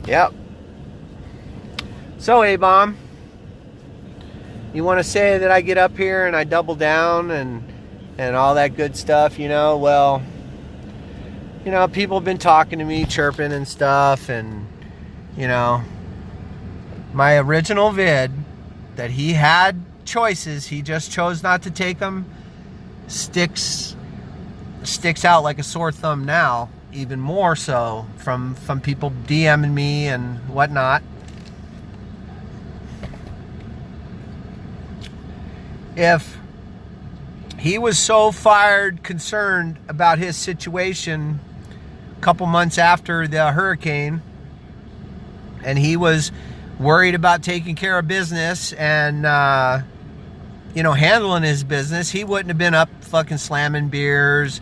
Yep. So, A-Bomb, you want to say that I get up here and I double down and all that good stuff, Well, people have been talking to me, chirping and stuff, and, my original vid that he had choices, he just chose not to take them, sticks out like a sore thumb now, even more so from people DMing me and whatnot. If he was so concerned about his situation a couple months after the hurricane, and he was worried about taking care of business and, handling his business, he wouldn't have been up fucking slamming beers,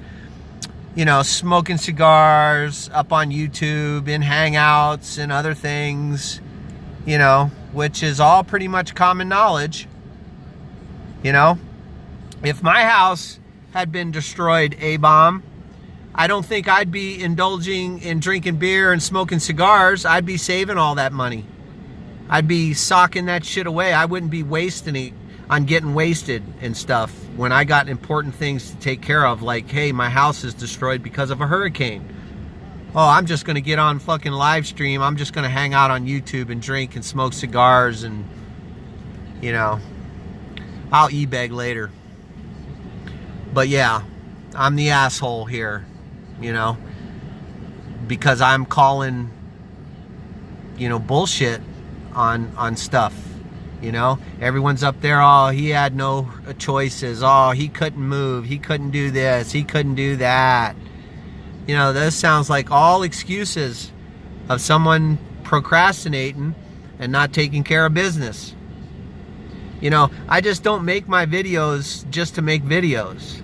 smoking cigars up on YouTube, in Hangouts and other things, which is all pretty much common knowledge. If my house had been destroyed, A-Bomb, I don't think I'd be indulging in drinking beer and smoking cigars. I'd be saving all that money. I'd be socking that shit away. I wouldn't be wasting it on getting wasted and stuff when I got important things to take care of, like, hey, my house is destroyed because of a hurricane. Oh, I'm just going to get on fucking live stream. I'm just going to hang out on YouTube and drink and smoke cigars and, I'll e-beg later. But yeah, I'm the asshole here, because I'm calling, bullshit on stuff, Everyone's up there, oh, he had no choices. Oh, he couldn't move. He couldn't do this. He couldn't do that. This sounds like all excuses of someone procrastinating and not taking care of business. I just don't make my videos just to make videos.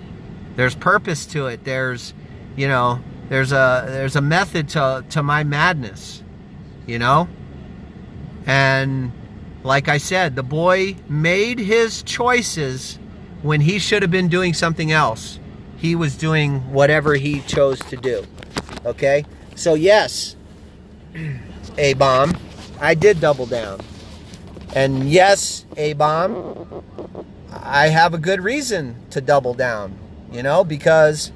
There's purpose to it. There's a method to my madness, And like I said, the boy made his choices when he should have been doing something else. He was doing whatever he chose to do. Okay? So yes, A-Bomb, I did double down. And yes, A-Bomb, I have a good reason to double down, because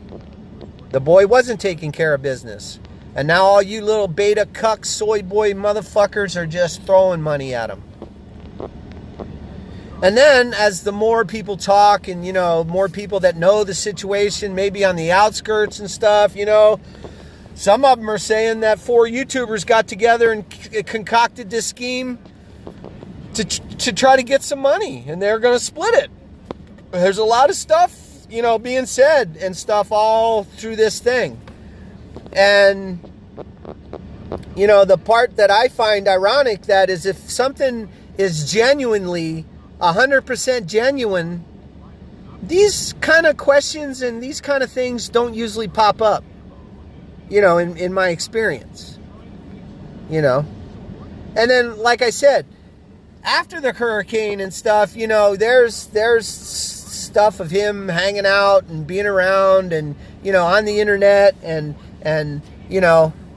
the boy wasn't taking care of business. And now all you little beta cuck soy boy motherfuckers are just throwing money at him. And then as the more people talk and, more people that know the situation, maybe on the outskirts and stuff, some of them are saying that 4 YouTubers got together and concocted this scheme to try to get some money, and they're going to split it. There's a lot of stuff, being said and stuff all through this thing. And, the part that I find ironic, that is, if something is genuinely 100% genuine, these kind of questions and these kind of things don't usually pop up, in my experience, And then, like I said, after the hurricane and stuff, there's stuff of him hanging out and being around and, on the internet and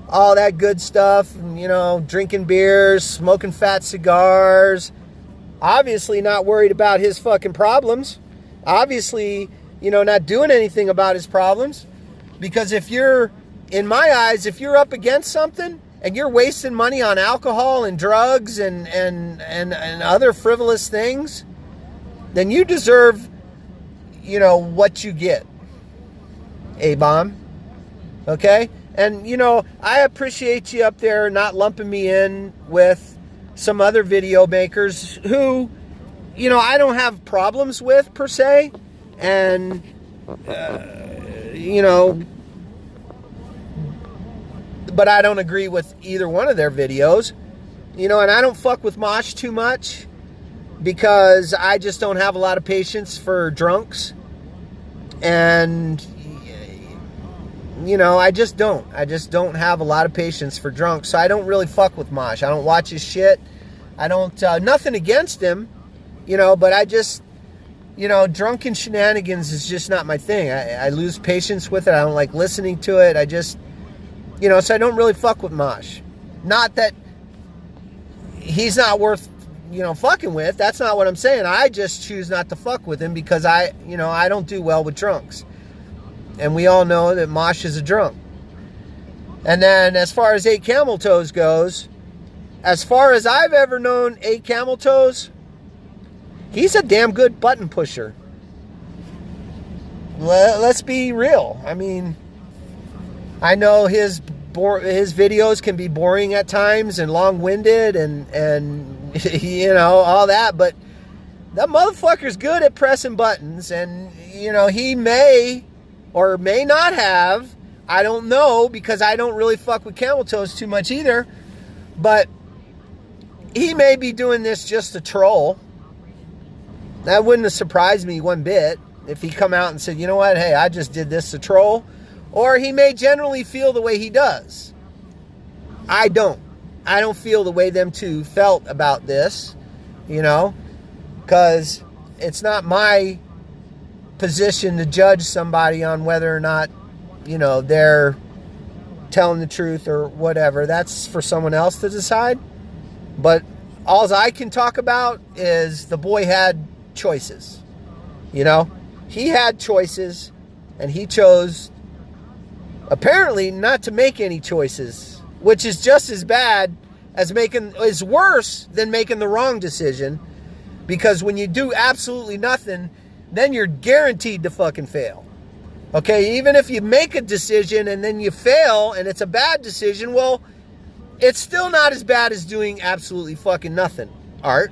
all that good stuff, and, drinking beers, smoking fat cigars, obviously not worried about his fucking problems, obviously, not doing anything about his problems, because in my eyes, if you're up against something, and you're wasting money on alcohol and drugs and other frivolous things, then you deserve, what you get, A-Bomb. Okay? And, I appreciate you up there not lumping me in with some other video makers who, I don't have problems with, per se. And, but I don't agree with either one of their videos, and I don't fuck with Mosh too much because I just don't have a lot of patience for drunks, and, I just don't have a lot of patience for drunks, so I don't really fuck with Mosh. I don't watch his shit. I don't, nothing against him, but I just, drunken shenanigans is just not my thing. I lose patience with it. I don't like listening to it. I just, so I don't really fuck with Mosh. Not that he's not worth, fucking with. That's not what I'm saying. I just choose not to fuck with him because I don't do well with drunks. And we all know that Mosh is a drunk. And then as far as 8 Camel Toes goes, as far as I've ever known 8 Camel Toes, he's a damn good button pusher. Let's be real. I mean, I know his videos can be boring at times and long-winded and all that, but that motherfucker's good at pressing buttons, and he may or may not have, I don't know, because I don't really fuck with Camel Toes too much either, but he may be doing this just to troll. That wouldn't have surprised me one bit if he come out and said, you know what, hey, I just did this to troll. Or he may generally feel the way he does. I don't feel the way them two felt about this, because it's not my position to judge somebody on whether or not, they're telling the truth or whatever. That's for someone else to decide. But all I can talk about is the boy had choices. He had choices, and he chose apparently not to make any choices, which is just as bad as is worse than making the wrong decision, because when you do absolutely nothing, then you're guaranteed to fucking fail. Okay, even if you make a decision and then you fail and it's a bad decision, well, it's still not as bad as doing absolutely fucking nothing, Art.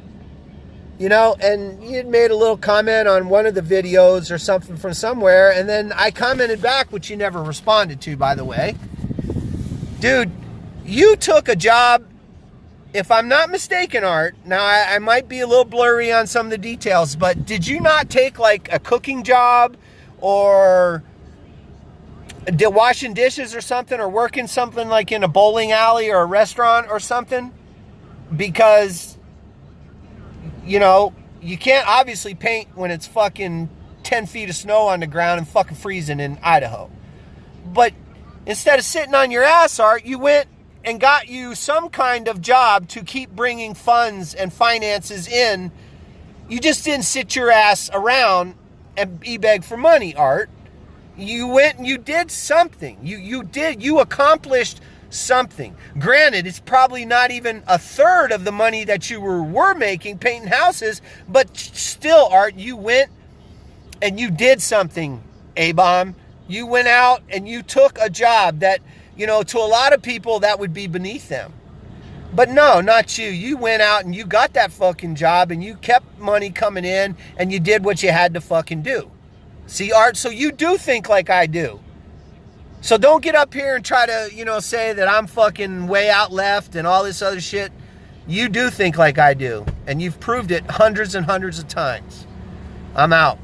And you had made a little comment on one of the videos or something from somewhere, and then I commented back, which you never responded to, by the way. Dude, you took a job, if I'm not mistaken, Art, now I might be a little blurry on some of the details, but did you not take like a cooking job or washing dishes or something, or working something like in a bowling alley or a restaurant or something? Because you can't obviously paint when it's fucking 10 feet of snow on the ground and fucking freezing in Idaho. But instead of sitting on your ass, Art, you went and got you some kind of job to keep bringing funds and finances in. You just didn't sit your ass around and beg for money, Art. You went and you did something. You accomplished something. Granted, it's probably not even a third of the money that you were making painting houses, but still, Art, you went and you did something, A-Bomb. You went out and you took a job that, to a lot of people that would be beneath them. But no, not you. You went out and you got that fucking job and you kept money coming in and you did what you had to fucking do. See, Art, so you do think like I do. So don't get up here and try to, say that I'm fucking way out left and all this other shit. You do think like I do. And you've proved it hundreds and hundreds of times. I'm out.